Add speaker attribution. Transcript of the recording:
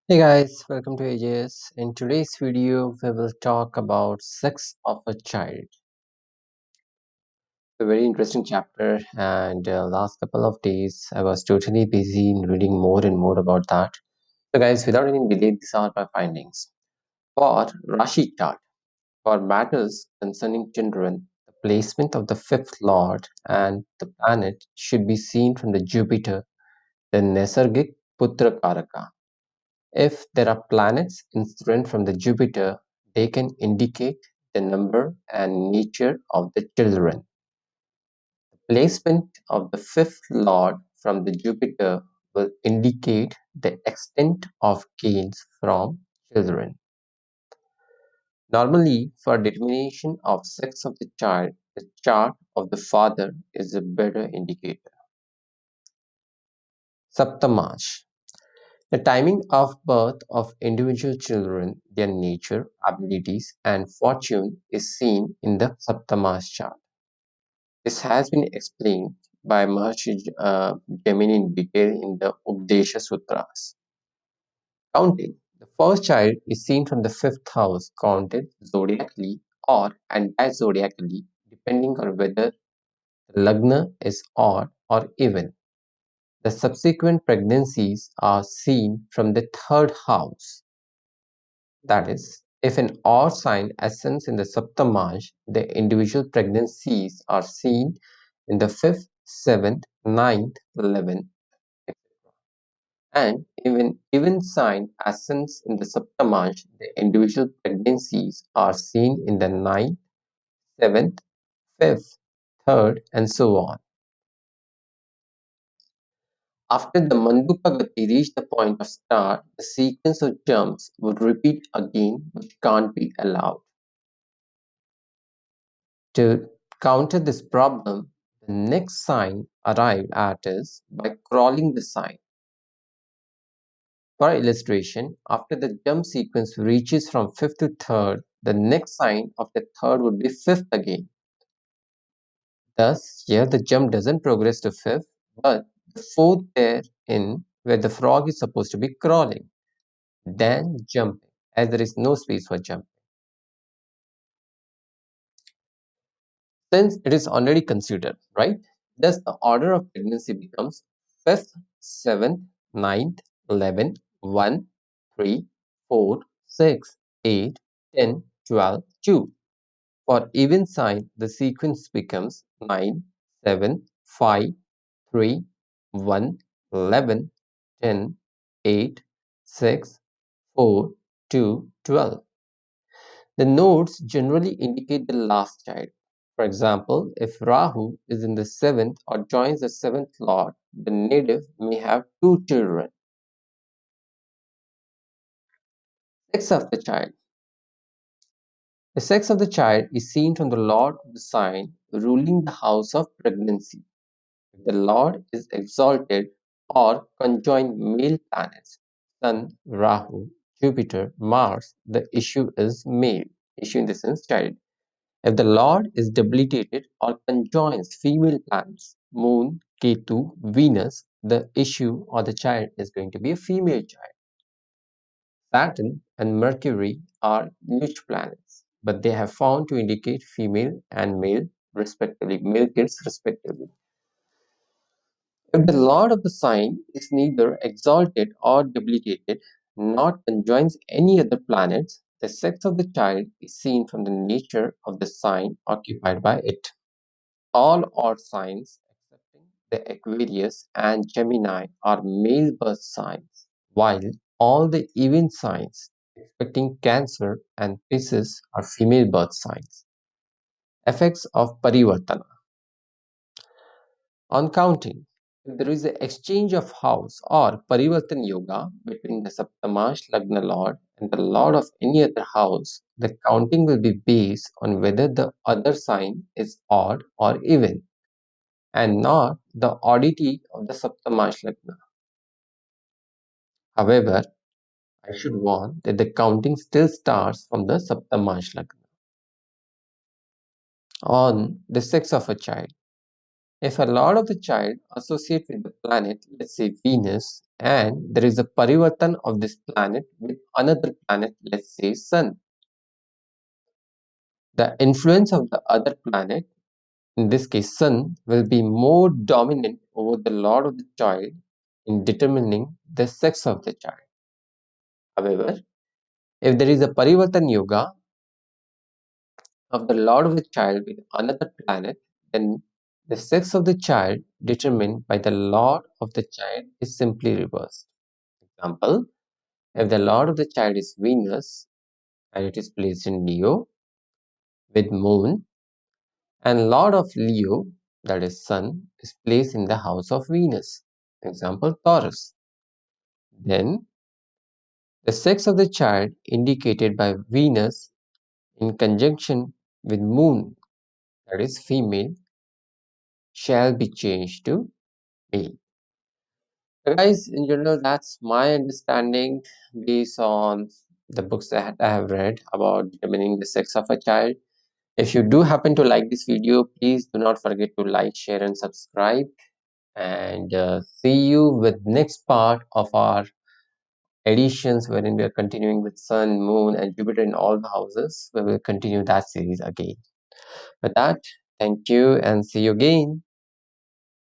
Speaker 1: Hey guys, welcome to AJS. In today's video, we will talk about sex of a child. A very interesting chapter, and last couple of days I was totally busy in reading more and more about that. So, guys, without any delay, these are my findings. For Rashi chart, for matters concerning children, the placement of the fifth lord and the planet should be seen from the Jupiter, the Nesargic Putra Karaka. If there are planets incident from the Jupiter, they can indicate the number and nature of the children. Placement of the fifth lord from the Jupiter will indicate the extent of gains from children. Normally, for determination of sex of the child, the chart of the father is a better indicator. Saptamash. The timing of birth of individual children, their nature, abilities, and fortune is seen in the Saptamas chart. This has been explained by Maharishi Jaimini in detail in the Updesha Sutras. Counting. The first child is seen from the fifth house, counted zodiacally or anti-zodiacally, depending on whether the lagna is odd or even. The subsequent pregnancies are seen from the third house. That is, if an odd sign ascends in the Saptamash, the individual pregnancies are seen in the fifth, seventh, ninth, 11th, and even sign ascends in the Saptamash, the individual pregnancies are seen in the ninth, seventh, fifth, third, and so on. After the Mandukagati reached the point of start, the sequence of jumps would repeat again, which can't be allowed. To counter this problem, the next sign arrived at is by crawling the sign. For illustration, after the jump sequence reaches from fifth to third, the next sign of the third would be fifth again. Thus, here the jump doesn't progress to fifth, but the fourth there in where the frog is supposed to be crawling, then jumping, as there is no space for jump. Since it is already considered, right? Thus, the order of pregnancy becomes fifth, seventh, ninth, 11, 1, 3, 4, 6, 8, 10, 12, 2. For even sign, the sequence becomes 9, 7, 5, 3, 1, 11, 10, 8, 6, 4, 2, 12. The nodes generally indicate the last child. For example, if Rahu is in the seventh or joins the seventh lord, the native may have two children. Sex of the child. The sex of the child is seen from the lord of the sign ruling the house of pregnancy. If the lord is exalted or conjoined male planets, Sun, Rahu, Jupiter, Mars, the issue is male. Issue in the sense child. If the Lord is debilitated or conjoins female planets, Moon, Ketu, Venus, the issue or the child is going to be a female child. Saturn and Mercury are niche planets, but they have found to indicate female and male respectively, male kids respectively. If the Lord of the sign is neither exalted or debilitated, nor conjoins any other planets, the sex of the child is seen from the nature of the sign occupied by it. All odd signs, excepting the Aquarius and Gemini, are male birth signs, while all the even signs, excepting Cancer and Pisces, are female birth signs. Effects of Parivartana. On counting, if there is an exchange of house or Parivartan Yoga between the Saptamash Lagna Lord and the Lord of any other house, the counting will be based on whether the other sign is odd or even, and not the oddity of the Saptamash Lagna. However, I should warn that the counting still starts from the Saptamash Lagna. On the sex of a child. If a lord of the child associates with the planet, let's say Venus, and there is a parivartan of this planet with another planet, let's say Sun, the influence of the other planet, in this case Sun, will be more dominant over the lord of the child in determining the sex of the child. However, if there is a parivartan yoga of the lord of the child with another planet, then the sex of the child determined by the lord of the child is simply reversed. Example, if the lord of the child is Venus and it is placed in Leo with moon, and lord of Leo, that is sun, is placed in the house of Venus, example Taurus, then the sex of the child indicated by Venus in conjunction with moon, that is female, shall be changed to male. So guys, in general, that's my understanding based on the books that I have read about determining the sex of a child. If you do happen to like this video, please do not forget to like, share, and subscribe. And see you with next part of our editions, wherein we are continuing with Sun, Moon, and Jupiter in all the houses. We will continue that series again. With that, thank you and see you again.